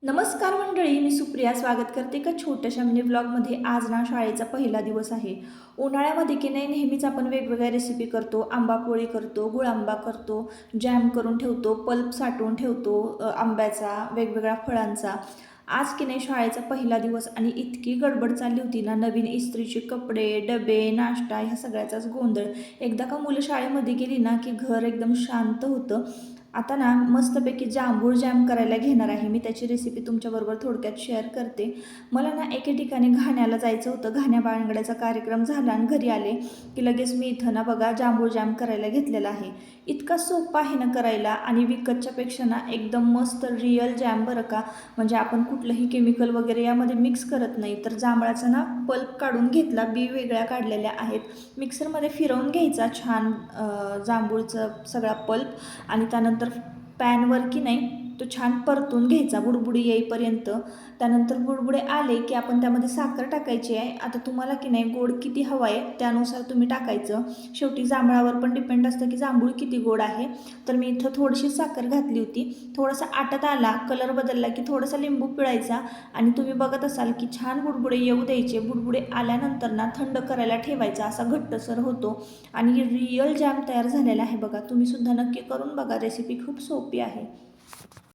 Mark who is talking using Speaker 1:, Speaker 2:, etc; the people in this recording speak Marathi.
Speaker 1: नमस्कार मंडळी, मी सुप्रिया स्वागत करते एका छोट्याशा मिनी ब्लॉगमध्ये. आज ना शाळेचा पहिला दिवस आहे. उन्हाळ्यामध्ये की नाही नेहमीच आपण वेगवेगळ्या रेसिपी करतो. आंबापोळी करतो, गुळ आंबा करतो, जॅम करून ठेवतो, पल्प साठवून ठेवतो आंब्याचा, वेगवेगळ्या फळांचा. आज की नाही शाळेचा पहिला दिवस आणि इतकी गडबड चालली होती ना, नवीन इस्त्रीचे कपडे, डबे, नाश्ता ह्या सगळ्याचाच गोंधळ. एकदा का मुलं शाळेमध्ये गेली ना की घर एकदम शांत होतं. आता ना मस्तपैकी जांभूळ जॅम करायला घेणार आहे मी. त्याची रेसिपी तुमच्याबरोबर थोडक्यात शेअर करते. मला ना एके ठिकाणी घाण्याला जायचं होतं. घाण्या बाळंगड्याचा कार्यक्रम झाला आणि घरी आले की लगेच मी इथं ना बघा जांभूळ जॅम करायला घेतलेला आहे. इतका सोपा आहे ना करायला आणि विकतच्यापेक्षा ना एकदम मस्त रिअल जॅम बरं का. म्हणजे आपण कुठलंही केमिकल वगैरे यामध्ये मिक्स करत नाही. तर जांभळाचा ना पल्प काढून घेतला, बी वेगळ्या काढलेल्या आहेत. मिक्सरमध्ये फिरवून घ्यायचा छान जांभूळचा सगळा पल्प आणि त्यानंतर पॅनवर की नाही तो छान परतून घ्यायचा बुडबुडी येईपर्यंत. त्यानंतर बुडबुडे आले की आपण त्यामध्ये साखर टाकायची आहे. आता तुम्हाला की नाही गोड किती हवा आहे त्यानुसार तुम्ही टाकायचं. शेवटी जांभळावर पण डिपेंड असतं की जांभूळ किती गोड आहे. तर मी इथं थोडीशी साखर घातली होती. थोडासा आटत आला, कलर बदलला की थोडासा लिंबू पिळायचा आणि तुम्ही बघत असाल की छान बुडबुडे येऊ द्यायचे. बुडबुडे आल्यानंतर ना थंड करायला ठेवायचा, असा घट्टसर होतो आणि रिअल जॅम तयार झालेला आहे बघा. तुम्ही सुद्धा नक्की करून बघा, रेसिपी खूप सोपी आहे.